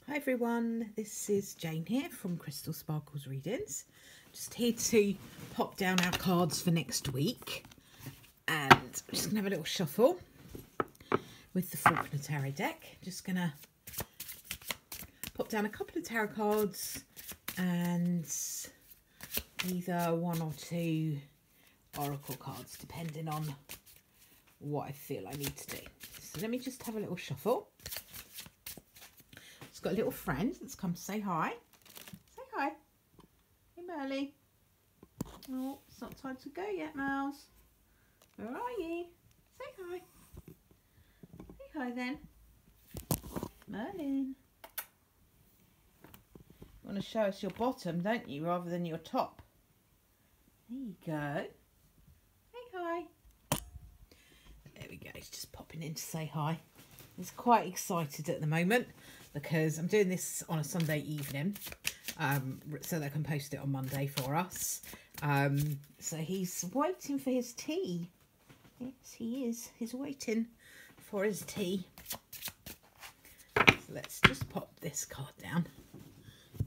Hi everyone, this is Jane here from Crystal Sparkles Readings. Just here to pop down our cards for next week, and I'm just going to have a little shuffle with the Faulkner Tarot deck. Just going to pop down a couple of tarot cards and either one or two oracle cards depending on what I feel I need to do. So let me just have a little shuffle. Got a little friend that's come to say hi. Say hi. Hey, Merly. Oh, it's not time to go yet, Miles. Where are you? Say hi. Say hi then. Merlin. You want to show us your bottom, don't you, rather than your top? There you go. Say hi. There we go. He's just popping in to say hi. He's quite excited at the moment, because I'm doing this on a Sunday evening, so they can post it on Monday for us. So he's waiting for his tea. Yes, he is. He's waiting for his tea. So let's just pop this card down.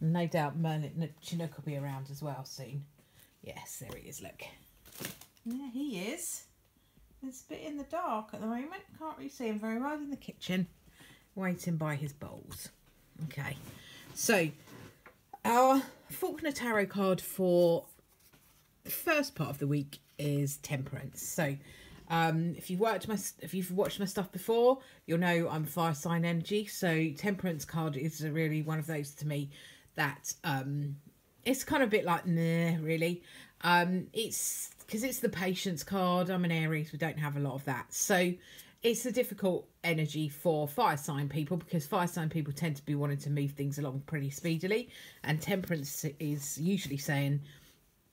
No doubt Merlin, Chinook will be around as well soon. Yes, there he is, look. There he is. It's a bit in the dark at the moment. Can't really see him very well in the kitchen, waiting by his bowls. Okay, so our Faulkner Tarot card for the first part of the week is Temperance. So if you've watched my stuff before, you'll know I'm fire sign energy. So Temperance card is really one of those to me that it's kind of a bit like nah, really. It's because it's the Patience card. I'm an Aries. We don't have a lot of that, so it's a difficult energy for fire sign people, because fire sign people tend to be wanting to move things along pretty speedily, and Temperance is usually saying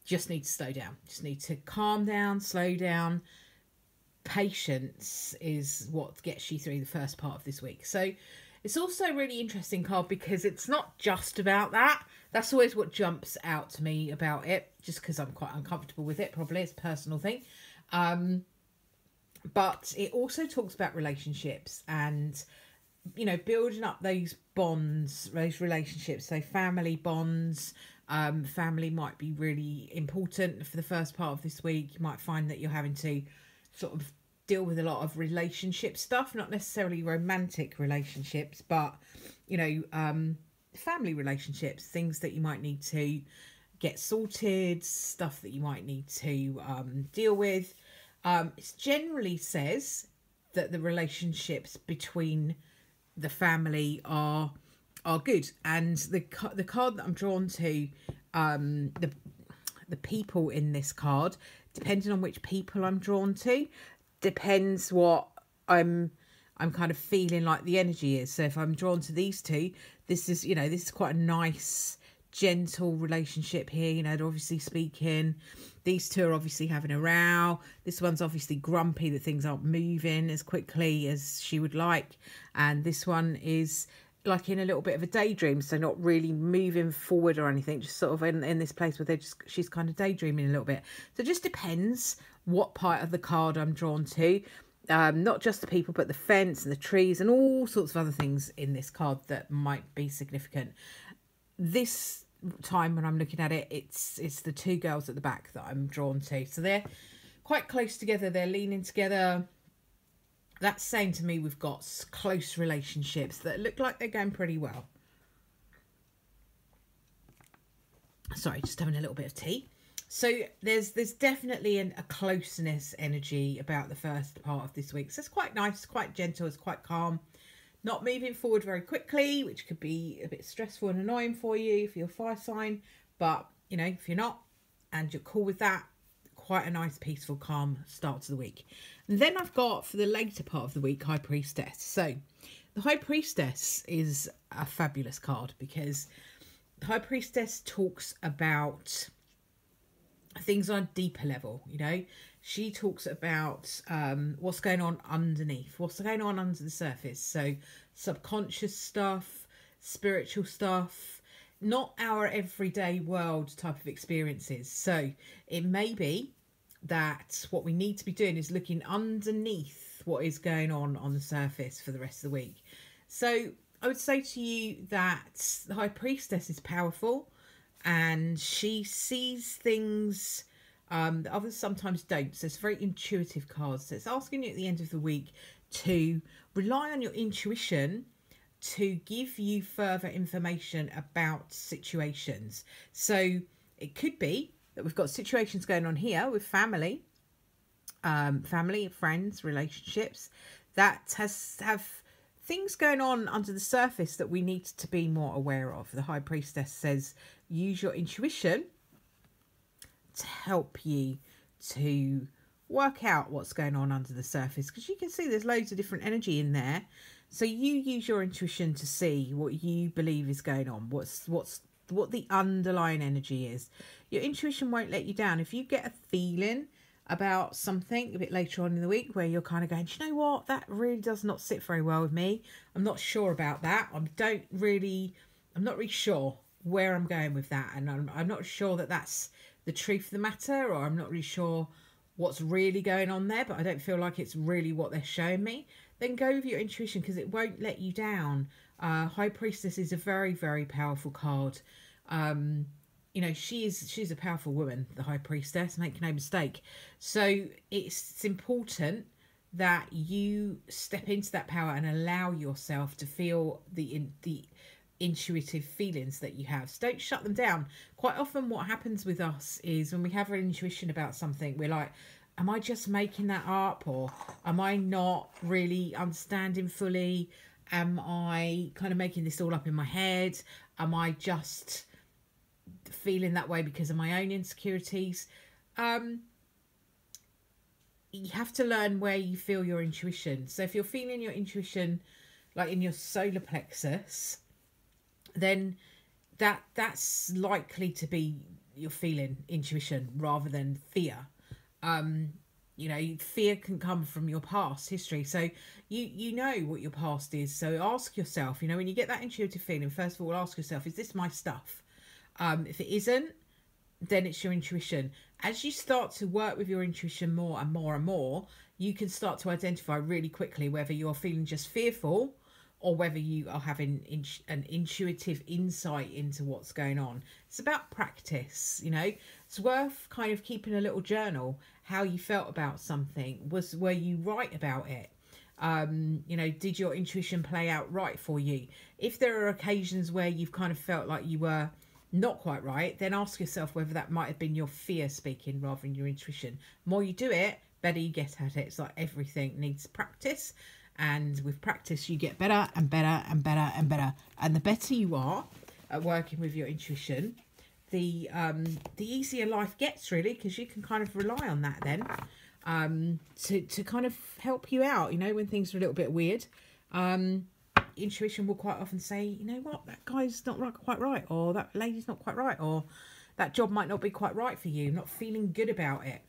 just need to slow down, just need to calm down, slow down. Patience is what gets you through the first part of this week. So it's also a really interesting card because it's not just about that. That's always what jumps out to me about it, just because I'm quite uncomfortable with it. Probably it's a personal thing. But it also talks about relationships and, you know, building up those bonds, those relationships. So family bonds, family might be really important for the first part of this week. You might find that you're having to sort of deal with a lot of relationship stuff, not necessarily romantic relationships, but, you know, family relationships, things that you might need to get sorted, stuff that you might need to deal with. It generally says that the relationships between the family are good, and the card that I'm drawn to, the people in this card, depending on which people I'm drawn to, depends what I'm kind of feeling like the energy is. So if I'm drawn to these two, this is quite a nice, gentle relationship here. You know, they're obviously speaking. These two are obviously having a row. This one's obviously grumpy that things aren't moving as quickly as she would like. And this one is like in a little bit of a daydream, so not really moving forward or anything, just sort of in this place where she's kind of daydreaming a little bit. So it just depends what part of the card I'm drawn to. Not just the people, but the fence and the trees and all sorts of other things in this card that might be significant. This time when I'm looking at it, it's the two girls at the back that I'm drawn to. So they're quite close together. They're leaning together. That's saying to me we've got close relationships that look like they're going pretty well. Sorry, just having a little bit of tea. So there's definitely a closeness energy about the first part of this week. So it's quite nice, quite gentle, it's quite calm. Not moving forward very quickly, which could be a bit stressful and annoying for you if you're a fire sign. But, you know, if you're not and you're cool with that, quite a nice, peaceful, calm start to the week. And then I've got, for the later part of the week, High Priestess. So the High Priestess is a fabulous card because the High Priestess talks about things on a deeper level, you know. She talks about what's going on underneath, what's going on under the surface. So subconscious stuff, spiritual stuff, not our everyday world type of experiences. So it may be that what we need to be doing is looking underneath what is going on the surface for the rest of the week. So I would say to you that the High Priestess is powerful, and she sees things that others sometimes don't. So it's a very intuitive card. So it's asking you at the end of the week to rely on your intuition to give you further information about situations. So it could be that we've got situations going on here with family, friends, relationships that have things going on under the surface that we need to be more aware of. The High Priestess says use your intuition to help you to work out what's going on under the surface, because you can see there's loads of different energy in there. So you use your intuition to see what you believe is going on, what the underlying energy is. Your intuition won't let you down. If you get a feeling about something a bit later on in the week where you're kind of going, do you know what, that really does not sit very well with me, I'm not sure about that, I'm not really sure where I'm going with that, and I'm not sure that that's the truth of the matter, or I'm not really sure what's really going on there, but I don't feel like it's really what they're showing me, then go with your intuition, because it won't let you down. High Priestess is a very, very powerful card. You know, she's a powerful woman, the High Priestess, make no mistake. So it's important that you step into that power and allow yourself to feel the intuitive feelings that you have. So don't shut them down. Quite often what happens with us is when we have an intuition about something, we're like, am I just making that up, or am I not really understanding fully? Am I kind of making this all up in my head? Am I just feeling that way because of my own insecurities? You have to learn where you feel your intuition. So if you're feeling your intuition like in your solar plexus, then that's likely to be you're feeling intuition rather than fear. You know, fear can come from your past history. So you know what your past is. So ask yourself, you know, when you get that intuitive feeling, first of all, ask yourself, is this my stuff? If it isn't, then it's your intuition. As you start to work with your intuition more and more and more, you can start to identify really quickly whether you're feeling just fearful or whether you are having an intuitive insight into what's going on. It's about practice, you know. It's worth kind of keeping a little journal, how you felt about something. Were you right about it? You know, did your intuition play out right for you? If there are occasions where you've kind of felt like you were not quite right, then ask yourself whether that might have been your fear speaking rather than your intuition. The more you do it, better you get at it. It's like everything needs practice, and with practice you get better and better and better and better. And the better you are at working with your intuition, the easier life gets, really, because you can kind of rely on that then to kind of help you out, you know, when things are a little bit weird. Intuition will quite often say, you know what, that guy's not quite right, or that lady's not quite right, or that job might not be quite right for you, not feeling good about it.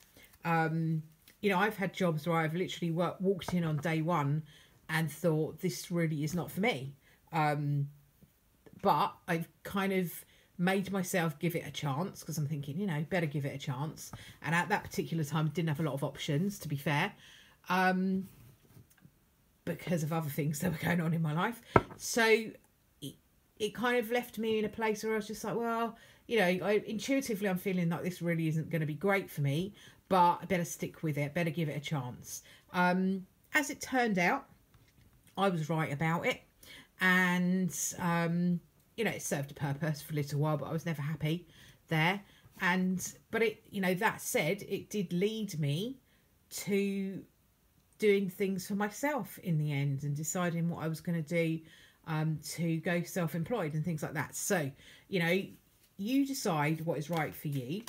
You know, I've had jobs where I've literally walked in on day one and thought, this really is not for me. But I've kind of made myself give it a chance, because I'm thinking, you know, better give it a chance. And at that particular time, didn't have a lot of options, to be fair. Because of other things that were going on in my life. So it kind of left me in a place where I was just like, well, you know, intuitively I'm feeling like this really isn't going to be great for me, but I better stick with it, better give it a chance. As it turned out, I was right about it. And, you know, it served a purpose for a little while, but I was never happy there. But it, you know, that said, it did lead me to doing things for myself in the end, and deciding what I was going to do to go self-employed and things like that. So, you know, you decide what is right for you,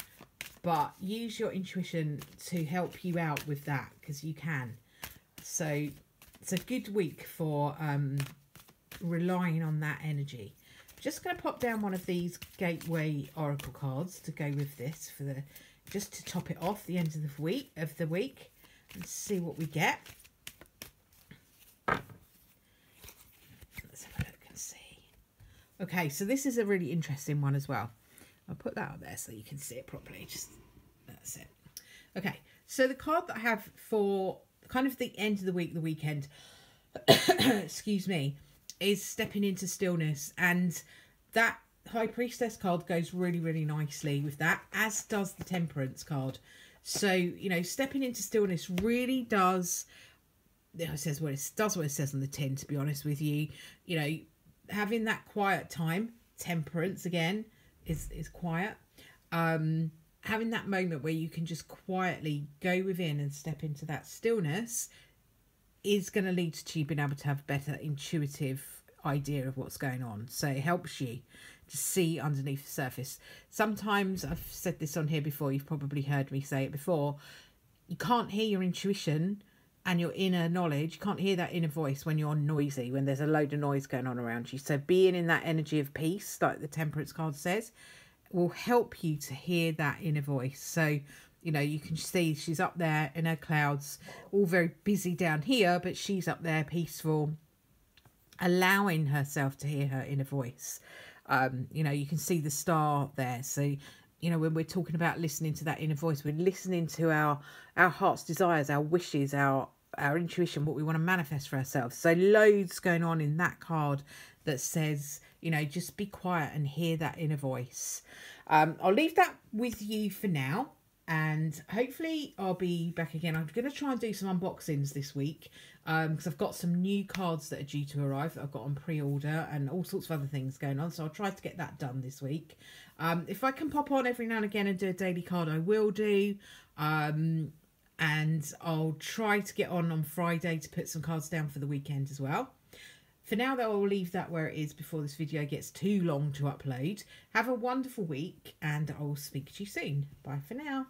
but use your intuition to help you out with that, because you can. So it's a good week for relying on that energy. Just going to pop down one of these Gateway Oracle cards to go with this for the, just to top it off the end of the week and see what we get. Let's have a look and see. Okay, so this is a really interesting one as well. I'll put that up there so you can see it properly. Just that's it. Okay, so the card that I have for kind of the end of the week, the weekend, excuse me, is stepping into stillness, and that High Priestess card goes really, really nicely with that, as does the Temperance card. So, you know, stepping into stillness really does, it says what it does, what it says on the tin, to be honest with you. You know, having that quiet time, Temperance again is quiet. Having that moment where you can just quietly go within and step into that stillness is going to lead to you being able to have a better intuitive idea of what's going on. So it helps you to see underneath the surface. Sometimes, I've said this on here before, you've probably heard me say it before, you can't hear your intuition and your inner knowledge. You can't hear that inner voice when you're noisy, when there's a load of noise going on around you. So being in that energy of peace, like the Temperance card says, will help you to hear that inner voice. So, you know, you can see she's up there in her clouds, all very busy down here, but she's up there peaceful, allowing herself to hear her inner voice. You know, you can see the star there. So, you know, when we're talking about listening to that inner voice, we're listening to our heart's desires, our wishes, our intuition, what we want to manifest for ourselves. So loads going on in that card that says, you know, just be quiet and hear that inner voice. I'll leave that with you for now, and hopefully I'll be back again. I'm going to try and do some unboxings this week, because I've got some new cards that are due to arrive that I've got on pre-order and all sorts of other things going on. So I'll try to get that done this week. If I can pop on every now and again and do a daily card, I will do. And I'll try to get on Friday to put some cards down for the weekend as well. For now, though, I'll leave that where it is before this video gets too long to upload. Have a wonderful week, and I will speak to you soon. Bye for now.